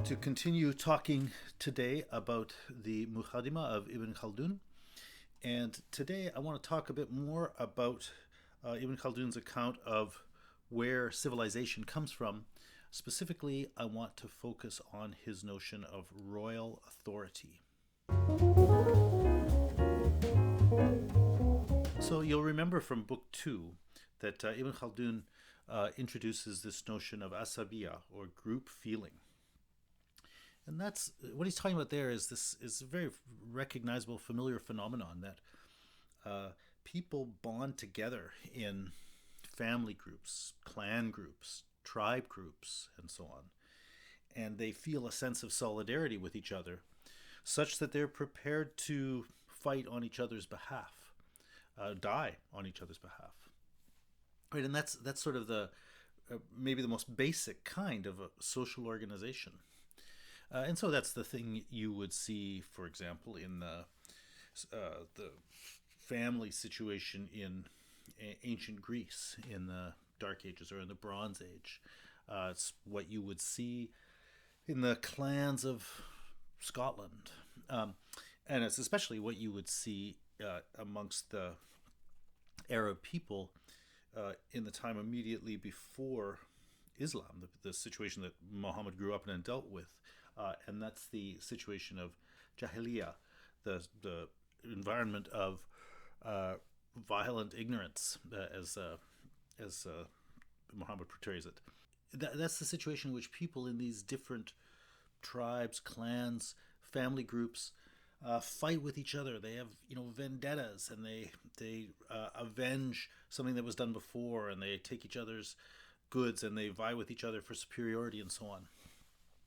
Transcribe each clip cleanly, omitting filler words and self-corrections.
to continue talking today about the Muqaddimah of Ibn Khaldun. And today I want to talk a bit more about Ibn Khaldun's account of where civilization comes from. Specifically, I want to focus on his notion of royal authority. So you'll remember from Book 2 that Ibn Khaldun introduces this notion of asabiya, or group feeling. And that's what he's talking about there. Is a very recognizable, familiar phenomenon that people bond together in family groups, clan groups, tribe groups, and so on. And they feel a sense of solidarity with each other, such that they're prepared to fight on each other's behalf, die on each other's behalf. Right, and that's sort of the maybe the most basic kind of a social organization. And so that's the thing you would see, for example, in the family situation in ancient Greece in the Dark Ages or in the Bronze Age. It's what you would see in the clans of Scotland. And it's especially what you would see amongst the Arab people in the time immediately before Islam, the situation that Muhammad grew up in and dealt with. And that's the situation of Jahiliyyah, the environment of violent ignorance, as Muhammad portrays it. That's the situation in which people in these different tribes, clans, family groups fight with each other. They have, vendettas, and they avenge something that was done before, and they take each other's goods, and they vie with each other for superiority, and so on.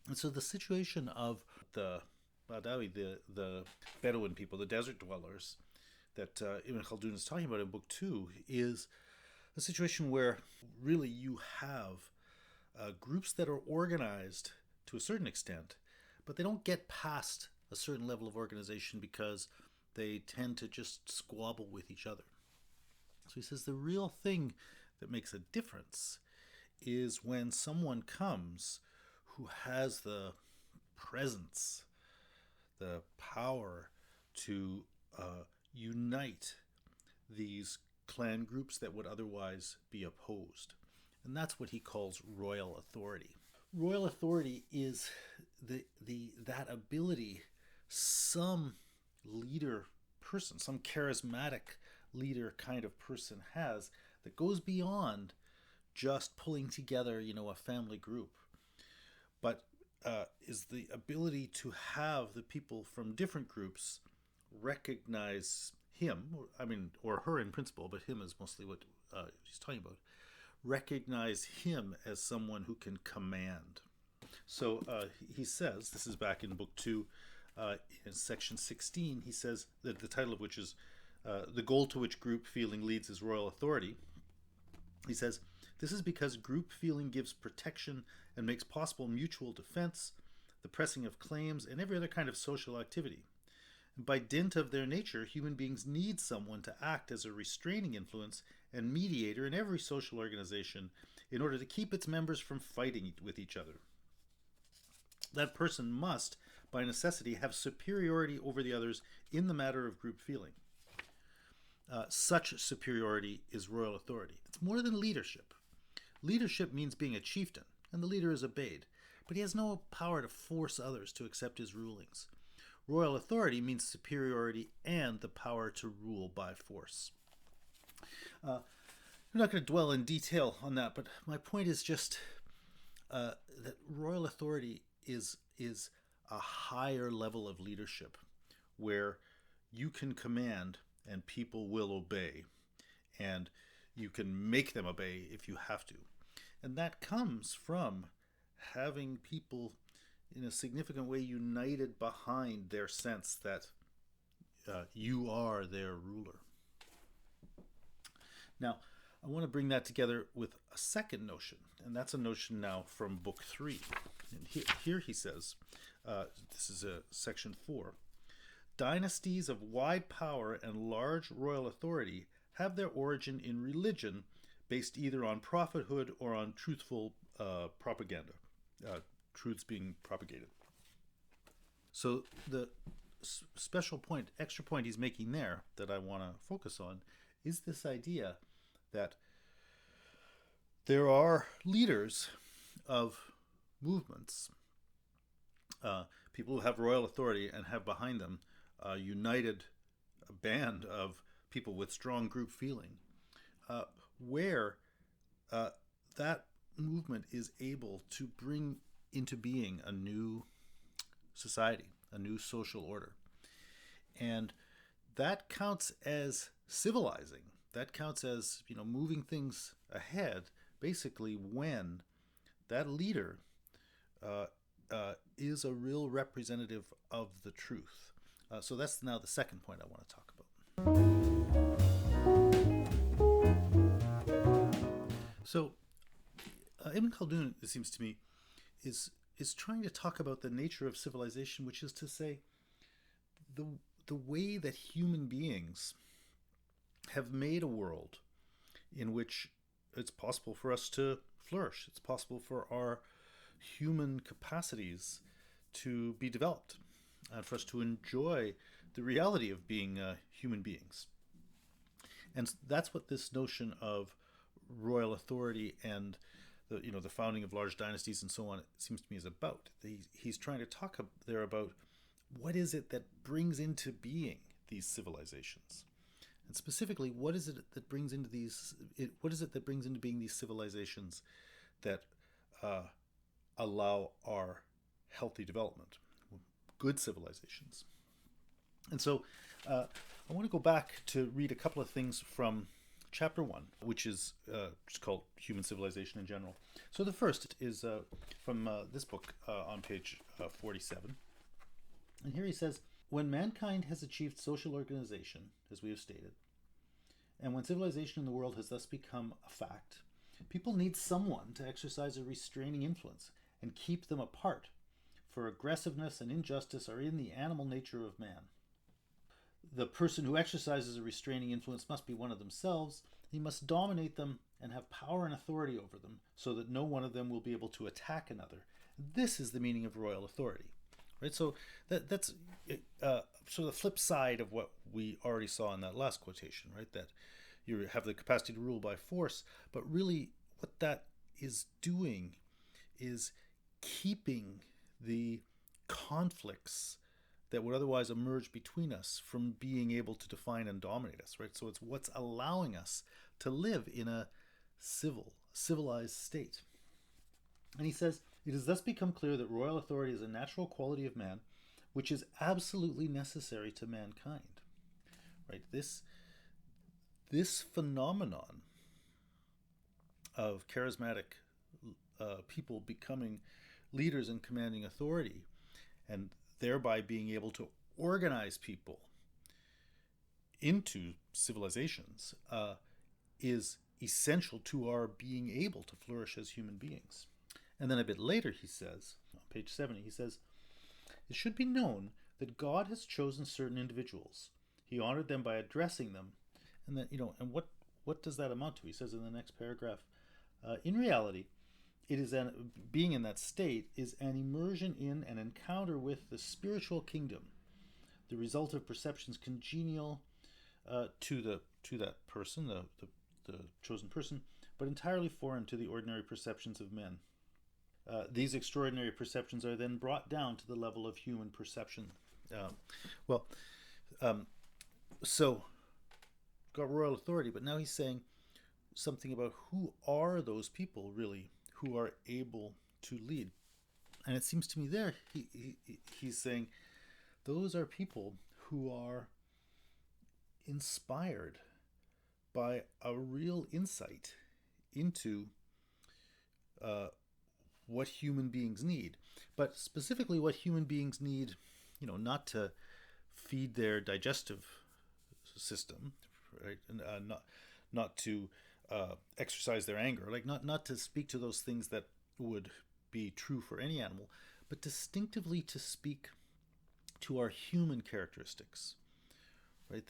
And so the situation of the Badawi, the Bedouin people, the desert dwellers that Ibn Khaldun is talking about in Book 2, is a situation where really you have groups that are organized to a certain extent, but they don't get past a certain level of organization because they tend to just squabble with each other. So he says the real thing that makes a difference is when someone comes who has the presence, the power to unite these clan groups that would otherwise be opposed. And that's what he calls royal authority. Royal authority is that ability some leader person, some charismatic leader kind of person has that goes beyond just pulling together, a family group, but is the ability to have the people from different groups recognize him, or her in principle, but him is mostly what he's talking about, recognize him as someone who can command. So he says, this is back in Book 2, in section 16, he says that the title of which is The Goal to Which Group Feeling Leads is Royal Authority. He says, this is because group feeling gives protection and makes possible mutual defense, the pressing of claims, and every other kind of social activity. And by dint of their nature, human beings need someone to act as a restraining influence and mediator in every social organization in order to keep its members from fighting with each other. That person must, by necessity, have superiority over the others in the matter of group feeling. Such superiority is royal authority. It's more than leadership. Leadership means being a chieftain, and the leader is obeyed, but he has no power to force others to accept his rulings. Royal authority means superiority and the power to rule by force. I'm not going to dwell in detail on that, but my point is just that royal authority is a higher level of leadership where you can command and people will obey, and you can make them obey if you have to. And that comes from having people in a significant way united behind their sense that you are their ruler. Now, I want to bring that together with a second notion, and that's a notion now from Book 3. And here he says, this is section 4, dynasties of wide power and large royal authority have their origin in religion based either on prophethood or on truthful propaganda. truths being propagated. So the special point, extra point he's making there that I want to focus on is this idea that there are leaders of movements, people who have royal authority and have behind them a united band of people with strong group feeling, where that movement is able to bring into being a new society, a new social order. And that counts as civilizing. That counts as, moving things ahead, basically, when that leader is a real representative of the truth. So that's now the second point I want to talk about. So Ibn Khaldun, it seems to me, is trying to talk about the nature of civilization, which is to say the way that human beings have made a world in which it's possible for us to flourish. It's possible for our human capacities to be developed and for us to enjoy the reality of being human beings. And that's what this notion of royal authority and the founding of large dynasties and so on, it seems to me, is about. He's trying to talk there about what is it that brings into being these civilizations, and specifically, what is it that brings into being these civilizations that allow our healthy development, good civilizations. And so, I want to go back to read a couple of things from Chapter 1, which is just called Human Civilization in General. So the first is from this book on page 47. And here he says, when mankind has achieved social organization, as we have stated, and when civilization in the world has thus become a fact, people need someone to exercise a restraining influence and keep them apart, for aggressiveness and injustice are in the animal nature of man. The person who exercises a restraining influence must be one of themselves. He must dominate them and have power and authority over them so that no one of them will be able to attack another. This is the meaning of royal authority. Right? So that's sort of the flip side of what we already saw in that last quotation, right? That you have the capacity to rule by force, but really what that is doing is keeping the conflicts that would otherwise emerge between us from being able to define and dominate us, right? So it's what's allowing us to live in a civilized state. And he says, it has thus become clear that royal authority is a natural quality of man, which is absolutely necessary to mankind, right? This phenomenon of charismatic people becoming leaders and commanding authority, and thereby being able to organize people into civilizations, is essential to our being able to flourish as human beings. And then a bit later he says, on page 70, he says, it should be known that God has chosen certain individuals. He honored them by addressing them. And then, and what does that amount to? He says in the next paragraph, in reality, it is being in that state is an immersion in an encounter with the spiritual kingdom, the result of perceptions congenial to that person, the chosen person, but entirely foreign to the ordinary perceptions of men. These extraordinary perceptions are then brought down to the level of human perception. So got royal authority, but now he's saying something about who are those people really who are able to lead. And it seems to me there he's saying those are people who are inspired by a real insight into what human beings need, but specifically what human beings need, not to feed their digestive system, right, and not to exercise their anger, like not to speak to those things that would be true for any animal, but distinctively to speak to our human characteristics, right?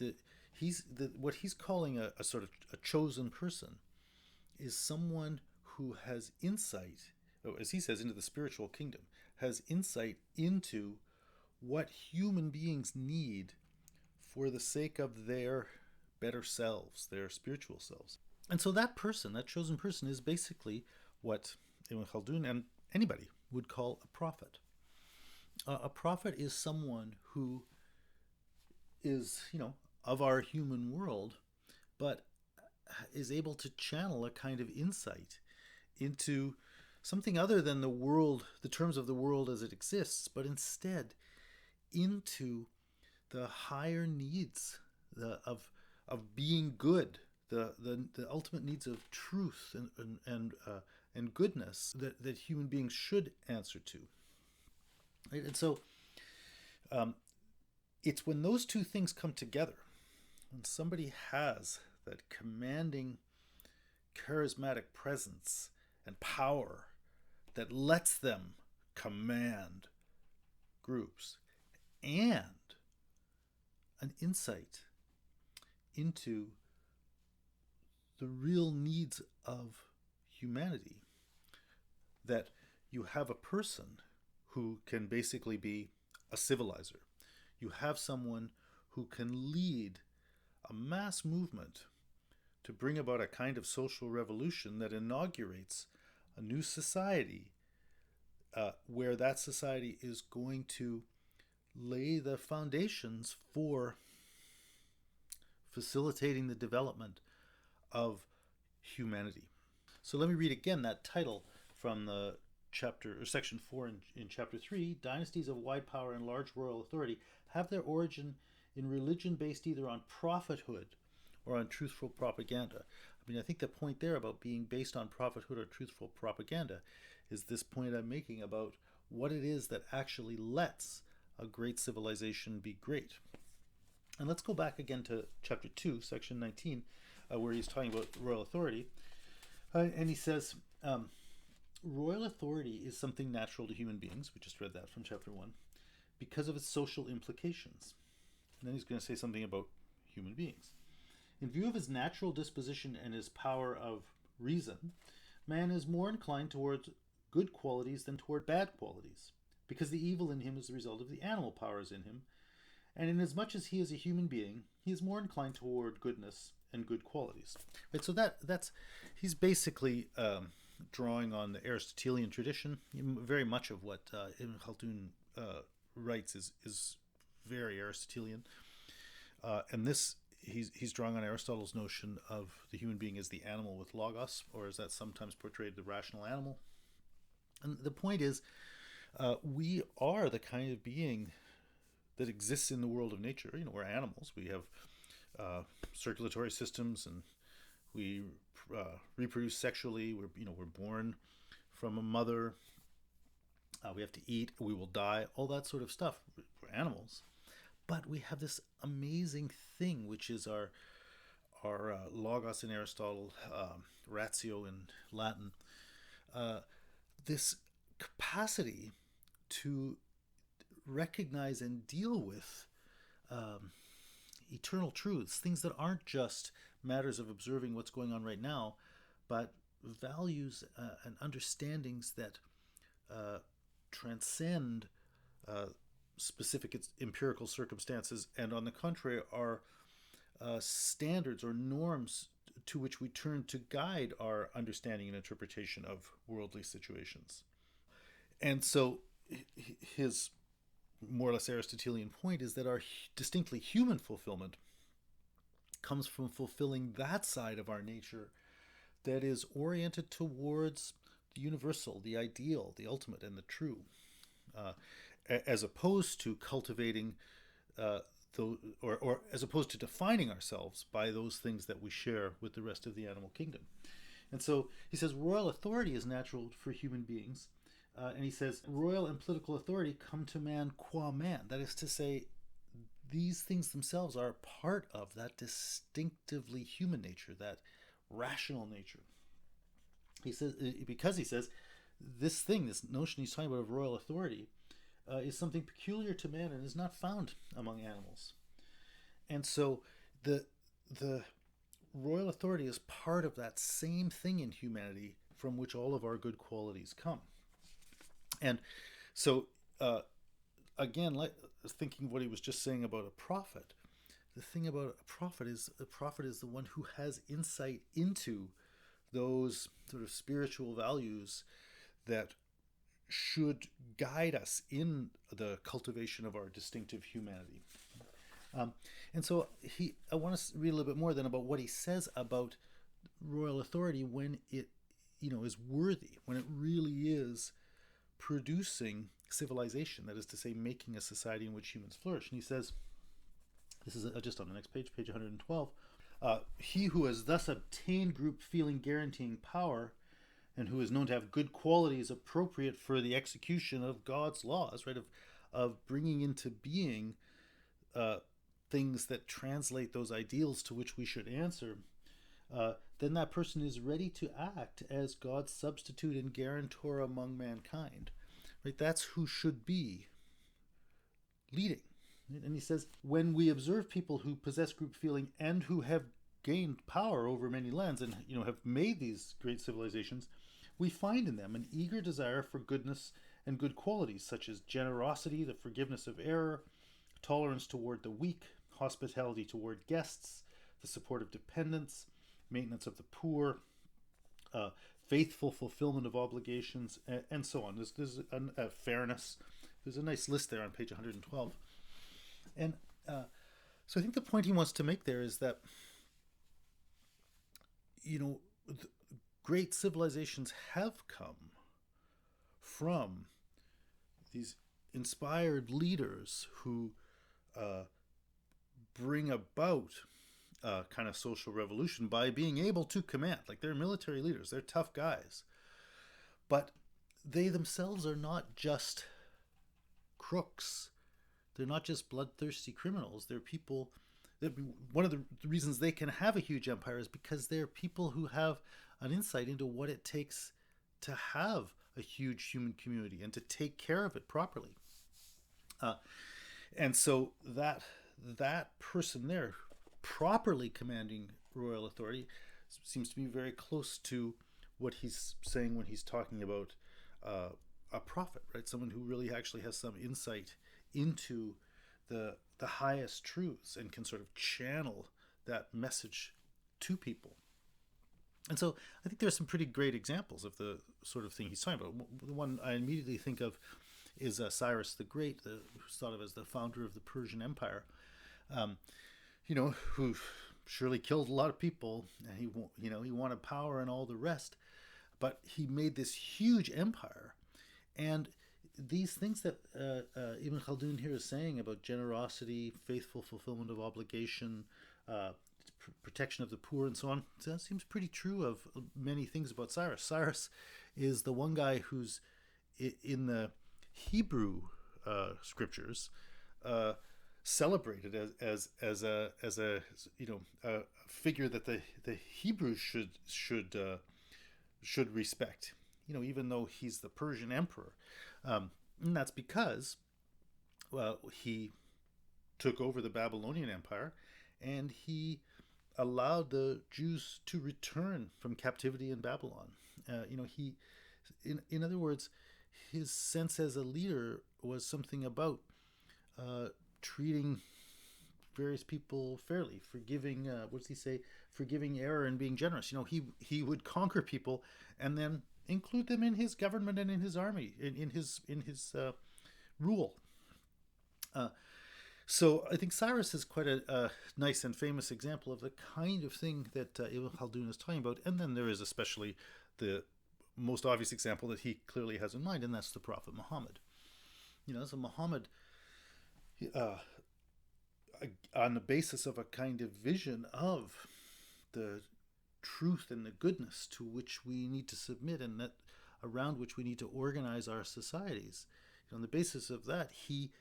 What he's calling a sort of a chosen person is someone who has insight as he says, into the spiritual kingdom, has insight into what human beings need for the sake of their better selves, their spiritual selves. And so that person, that chosen person, is basically what Ibn Khaldun and anybody would call a prophet. A prophet is someone who is, of our human world, but is able to channel a kind of insight into something other than the world, the terms of the world as it exists, but instead into the higher needs of being good, the ultimate needs of truth and goodness that human beings should answer to. Right? And so it's when those two things come together, when somebody has that commanding, charismatic presence and power that lets them command groups, and an insight into the real needs of humanity, that you have a person who can basically be a civilizer. You have someone who can lead a mass movement to bring about a kind of social revolution that inaugurates a new society, where that society is going to lay the foundations for facilitating the development of humanity. So let me read again that title from the chapter or section 4 in chapter 3. Dynasties of wide power and large royal authority have their origin in religion based either on prophethood or on truthful propaganda. I mean, I think the point there about being based on prophethood or truthful propaganda is this point I'm making about what it is that actually lets a great civilization be great. And let's go back again to chapter 2, section 19, where he's talking about royal authority. And he says, royal authority is something natural to human beings. We just read that from chapter 1, because of its social implications. And then he's going to say something about human beings. In view of his natural disposition and his power of reason, man is more inclined towards good qualities than toward bad qualities, because the evil in him is the result of the animal powers in him, and inasmuch as he is a human being, he is more inclined toward goodness and good qualities. Right, so that's he's basically drawing on the Aristotelian tradition. Very much of what Ibn Khaldun writes is very Aristotelian, and this he's drawing on Aristotle's notion of the human being as the animal with logos, or as that sometimes portrayed, the rational animal. And the point is, we are the kind of being that exists in the world of nature. We're animals. We have circulatory systems, and we reproduce sexually. We're born from a mother. We have to eat. We will die. All that sort of stuff. We're animals, but we have this amazing thing, which is our logos in Aristotle, ratio in Latin. This capacity to recognize and deal with eternal truths, things that aren't just matters of observing what's going on right now, but values and understandings that transcend specific empirical circumstances, and on the contrary are standards or norms to which we turn to guide our understanding and interpretation of worldly situations. And so his more or less Aristotelian point is that our distinctly human fulfillment comes from fulfilling that side of our nature that is oriented towards the universal, the ideal, the ultimate, and the true, as opposed to cultivating or as opposed to defining ourselves by those things that we share with the rest of the animal kingdom. And so he says royal authority is natural for human beings. And he says royal and political authority come to man qua man. That is to say, these things themselves are part of that distinctively human nature, that rational nature. He says, because he says this notion he's talking about of royal authority is something peculiar to man and is not found among animals. And so the royal authority is part of that same thing in humanity from which all of our good qualities come. And so, again, like thinking what he was just saying about a prophet, the thing about a prophet is the one who has insight into those sort of spiritual values that should guide us in the cultivation of our distinctive humanity. And so I want to read a little bit more then about what he says about royal authority when it, is worthy, when it really is producing civilization, that is to say, making a society in which humans flourish. And he says, this is just on the next page, page 112, he who has thus obtained group feeling guaranteeing power, and who is known to have good qualities appropriate for the execution of God's laws, right, of bringing into being things that translate those ideals to which we should answer, then that person is ready to act as God's substitute and guarantor among mankind. Right? That's who should be leading. And he says, when we observe people who possess group feeling and who have gained power over many lands and have made these great civilizations, we find in them an eager desire for goodness and good qualities such as generosity, the forgiveness of error, tolerance toward the weak, hospitality toward guests, the support of dependents, maintenance of the poor, faithful fulfillment of obligations, and so on. There's a fairness. There's a nice list there on page 112. And so I think the point he wants to make there is that, great civilizations have come from these inspired leaders who bring about kind of social revolution by being able to command. Like, they're military leaders, they're tough guys, but they themselves are not just crooks. They're not just bloodthirsty criminals. They're people that, one of the reasons they can have a huge empire is because they're people who have an insight into what it takes to have a huge human community and to take care of it properly. And so that person there properly commanding royal authority seems to be very close to what he's saying when he's talking about a prophet, right? Someone who really actually has some insight into the highest truths and can sort of channel that message to people. And so I think there's some pretty great examples of the sort of thing he's talking about. The one I immediately think of is Cyrus the Great, who's thought of as the founder of the Persian Empire, who surely killed a lot of people, and he wanted power and all the rest, but he made this huge empire. And these things that Ibn Khaldun here is saying about generosity, faithful fulfillment of obligation, protection of the poor, and so on, that seems pretty true of many things about Cyrus. Cyrus is the one guy who's in the Hebrew scriptures celebrated as a figure that the Hebrews should respect. Even though he's the Persian emperor. And that's because, he took over the Babylonian Empire and he allowed the Jews to return from captivity in Babylon. In other words, his sense as a leader was something about treating various people fairly, forgiving, what does he say? Forgiving error and being generous. He would conquer people and then include them in his government and in his army, in his rule. So I think Cyrus is quite a nice and famous example of the kind of thing that Ibn Khaldun is talking about. And then there is especially the most obvious example that he clearly has in mind, and that's the Prophet Muhammad. So Muhammad, on the basis of a kind of vision of the truth and the goodness to which we need to submit and that around which we need to organize our societies. On the basis of that, he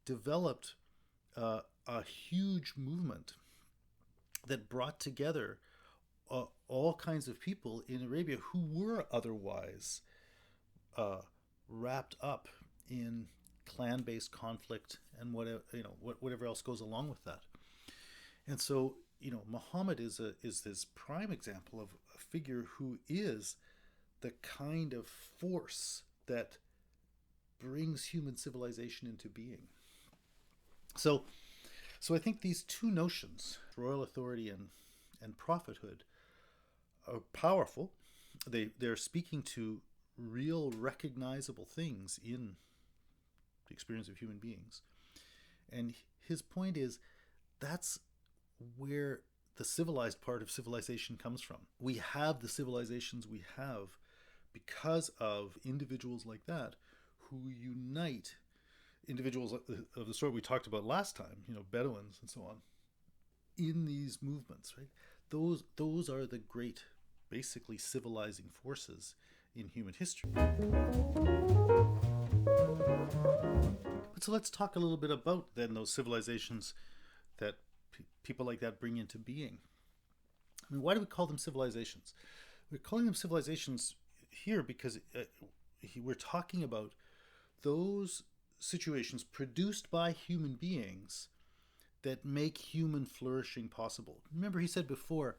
developed a huge movement that brought together all kinds of people in Arabia who were otherwise wrapped up in clan-based conflict and whatever else goes along with that. And so, Muhammad is this prime example of a figure who is the kind of force that brings human civilization into being. So I think these two notions, royal authority and prophethood, are powerful. They're speaking to real recognizable things in the experience of human beings. And his point is that's where the civilized part of civilization comes from. We have the civilizations we have because of individuals like that who unite individuals of the sort we talked about last time, Bedouins and so on, in these movements, right? Those are the great, basically civilizing forces in human history. But so let's talk a little bit about then those civilizations that people like that bring into being. I mean, why do we call them civilizations? We're calling them civilizations here because we're talking about those situations produced by human beings that make human flourishing possible. Remember, he said before,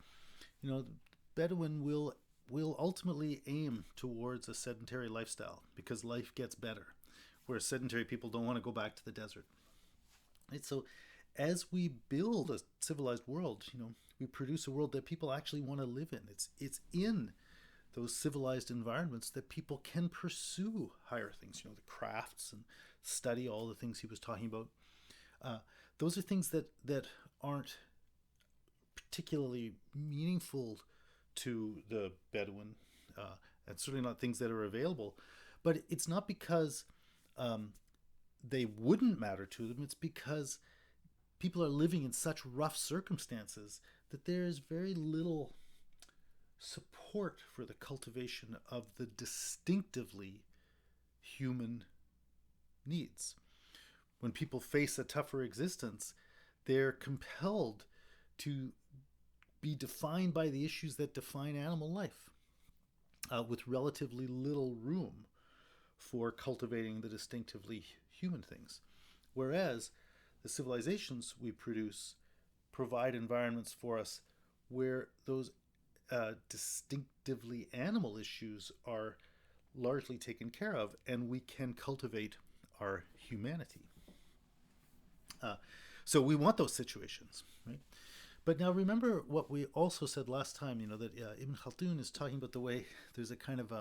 the Bedouin will ultimately aim towards a sedentary lifestyle because life gets better, whereas sedentary people don't want to go back to the desert. Right? So as we build a civilized world, we produce a world that people actually want to live in. It's in those civilized environments that people can pursue higher things, the crafts and study all the things he was talking about. Those are things that aren't particularly meaningful to the Bedouin, and certainly not things that are available. But it's not because they wouldn't matter to them. It's because people are living in such rough circumstances that there is very little support for the cultivation of the distinctively human needs. When people face a tougher existence, they're compelled to be defined by the issues that define animal life, with relatively little room for cultivating the distinctively human things. Whereas the civilizations we produce provide environments for us where those distinctively animal issues are largely taken care of, and we can cultivate our humanity. So we want those situations, right? But now remember what we also said last time, that Ibn Khaldun is talking about the way there's a kind of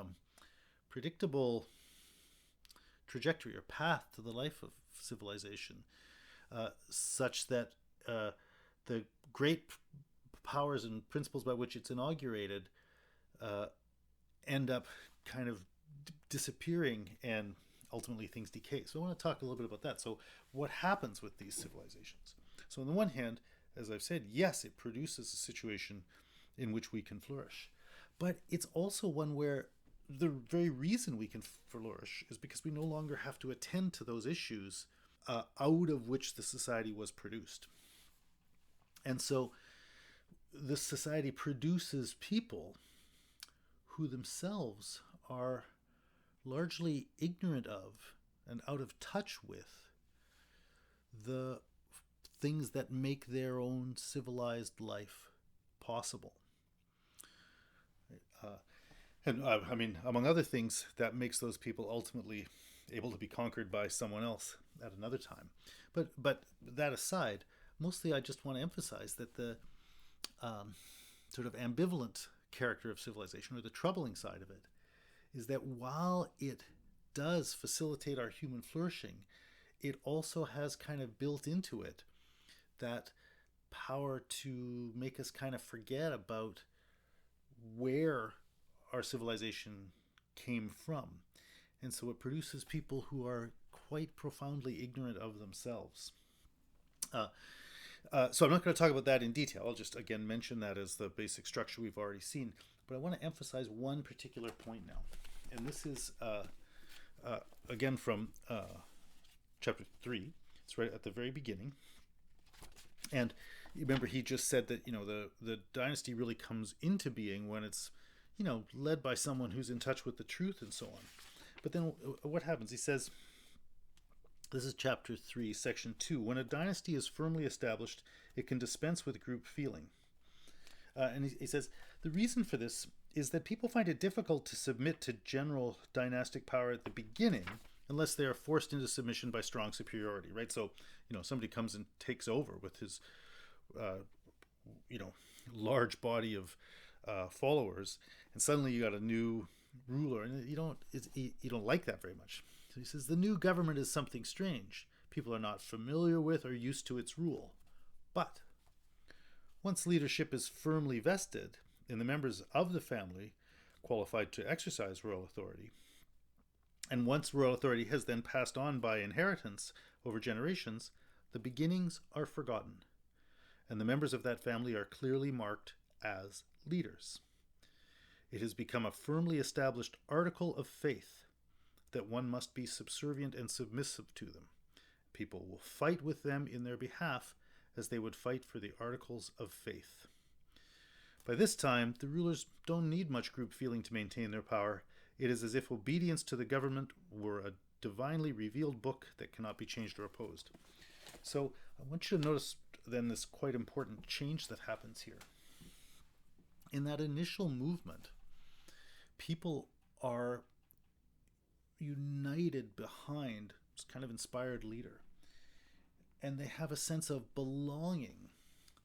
predictable trajectory or path to the life of civilization, such that the great powers and principles by which it's inaugurated end up kind of disappearing, and ultimately things decay. So I want to talk a little bit about that. So what happens with these civilizations? So on the one hand, as I've said, yes, it produces a situation in which we can flourish. But it's also one where the very reason we can flourish is because we no longer have to attend to those issues out of which the society was produced. And so this society produces people who themselves are largely ignorant of and out of touch with the things that make their own civilized life possible. I mean, among other things, that makes those people ultimately able to be conquered by someone else at another time. But that aside, mostly I just want to emphasize that the sort of ambivalent character of civilization, or the troubling side of it, is that while it does facilitate our human flourishing, it also has kind of built into it that power to make us kind of forget about where our civilization came from. And so it produces people who are quite profoundly ignorant of themselves. So I'm not going to talk about that in detail. I'll just again mention that as the basic structure we've already seen. But I want to emphasize one particular point now. And this is, again, from chapter 3. It's right at the very beginning. And remember, he just said that, the dynasty really comes into being when it's, led by someone who's in touch with the truth and so on. But then what happens? He says, this is chapter 3, section 2. When a dynasty is firmly established, it can dispense with group feeling. And he says, the reason for this is that people find it difficult to submit to general dynastic power at the beginning unless they are forced into submission by strong superiority, right? So, somebody comes and takes over with his, you know, large body of followers, and suddenly you got a new ruler, and you don't like that very much. So he says the new government is something strange. People are not familiar with or used to its rule. But once leadership is firmly vested in the members of the family qualified to exercise royal authority, and once royal authority has then passed on by inheritance over generations, the beginnings are forgotten, and the members of that family are clearly marked as leaders. It has become a firmly established article of faith that one must be subservient and submissive to them. People will fight with them in their behalf as they would fight for the articles of faith. By this time, the rulers don't need much group feeling to maintain their power. It is as if obedience to the government were a divinely revealed book that cannot be changed or opposed. So I want you to notice then this quite important change that happens here. In that initial movement, people are united behind this kind of inspired leader. And they have a sense of belonging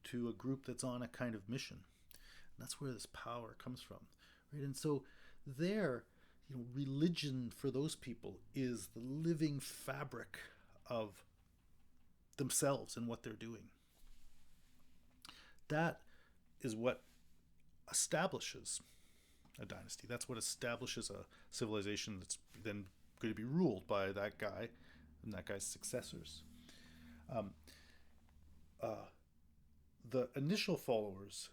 to a group that's on a kind of mission. And that's where this power comes from. Right? And so there, religion for those people is the living fabric of themselves and what they're doing. That is what establishes a dynasty. That's what establishes a civilization that's then going to be ruled by that guy and that guy's successors. The initial followers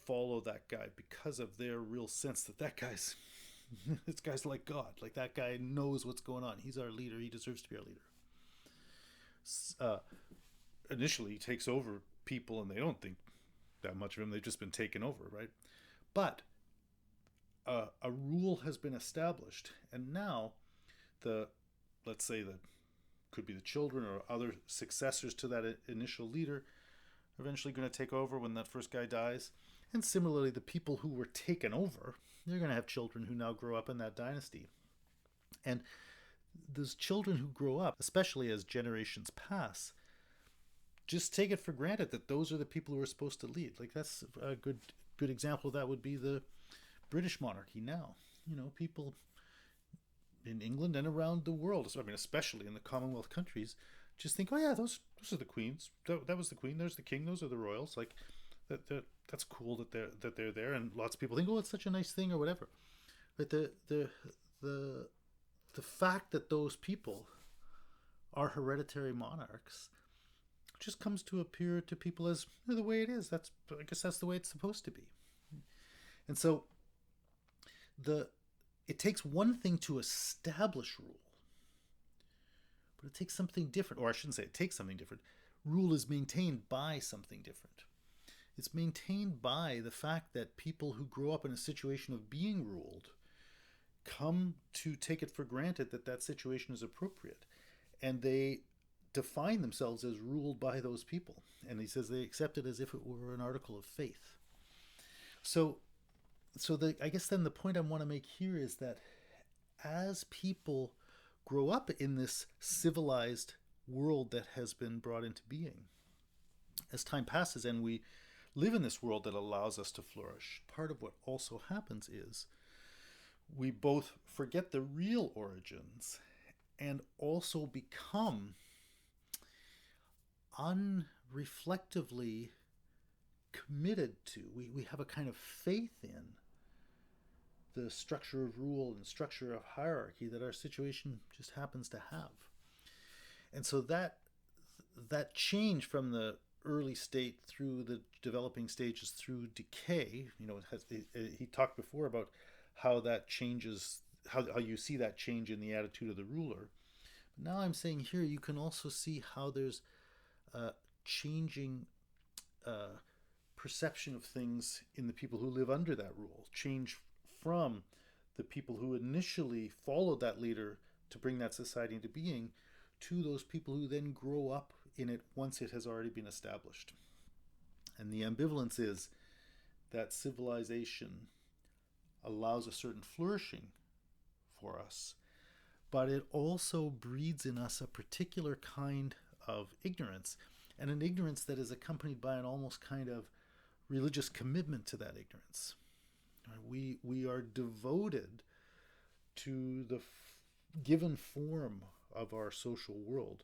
follow that guy because of their real sense that guy's this guy's like God. Like, that guy knows what's going on. He's our leader. He deserves to be our leader. Initially, he takes over people, and they don't think that much of him. They've just been taken over, right? But a rule has been established, and now let's say that could be the children or other successors to that initial leader are eventually going to take over when that first guy dies. And similarly, the people who were taken over, they're going to have children who now grow up in that dynasty. And those children who grow up, especially as generations pass, just take it for granted that those are the people who are supposed to lead. Like, that's a good example of that would be the British monarchy now. People in England and around the world, especially in the Commonwealth countries, just think, oh yeah, those are the queens. That was the queen. There's the king. Those are the royals. Like, that's cool that they're there. And lots of people think, oh, it's such a nice thing or whatever. But the fact that those people are hereditary monarchs just comes to appear to people as the way it is. I guess that's the way it's supposed to be. And so it takes one thing to establish rule, but it takes something different. Or I shouldn't say it takes something different. Rule is maintained by something different. It's maintained by the fact that people who grow up in a situation of being ruled come to take it for granted that situation is appropriate. And they define themselves as ruled by those people. And he says they accept it as if it were an article of faith. So I guess then the point I want to make here is that as people grow up in this civilized world that has been brought into being, as time passes and we live in this world that allows us to flourish, part of what also happens is we both forget the real origins and also become unreflectively committed to, we have a kind of faith in the structure of rule and structure of hierarchy that our situation just happens to have. And so that change from the early state through the developing stages through decay, he talked before about how that changes, how you see that change in the attitude of the ruler. But now I'm saying here you can also see how there's changing perception of things in the people who live under that rule, change from the people who initially followed that leader to bring that society into being to those people who then grow up in it once it has already been established. And the ambivalence is that civilization allows a certain flourishing for us, but it also breeds in us a particular kind of ignorance, and an ignorance that is accompanied by an almost kind of religious commitment to that ignorance. We are devoted to the given form of our social world.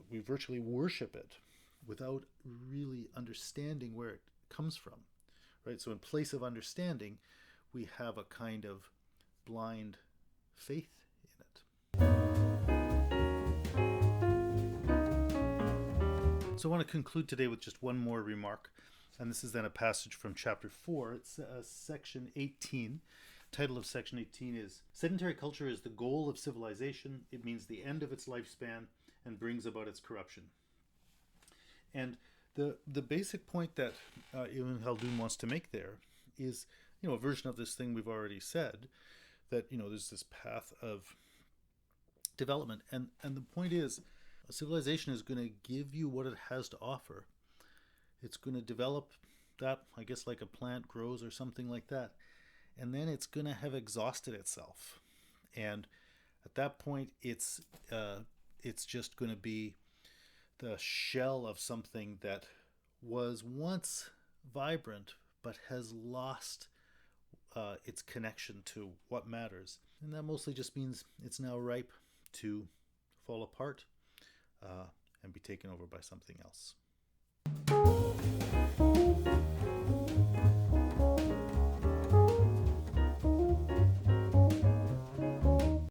We virtually worship it without really understanding where it comes from, right? So in place of understanding, we have a kind of blind faith in it. So I want to conclude today with just one more remark, and this is then a passage from chapter 4. It's section 18. Title of section 18 is Sedentary Culture is the Goal of Civilization. It means the end of its lifespan and brings about its corruption. And the basic point that Ibn Khaldun wants to make there is, a version of this thing we've already said, that, there's this path of development. And the point is, a civilization is going to give you what it has to offer. It's going to develop that, I guess, like a plant grows or something like that. And then it's going to have exhausted itself. And at that point, it's just going to be the shell of something that was once vibrant, but has lost its connection to what matters. And that mostly just means it's now ripe to fall apart and be taken over by something else.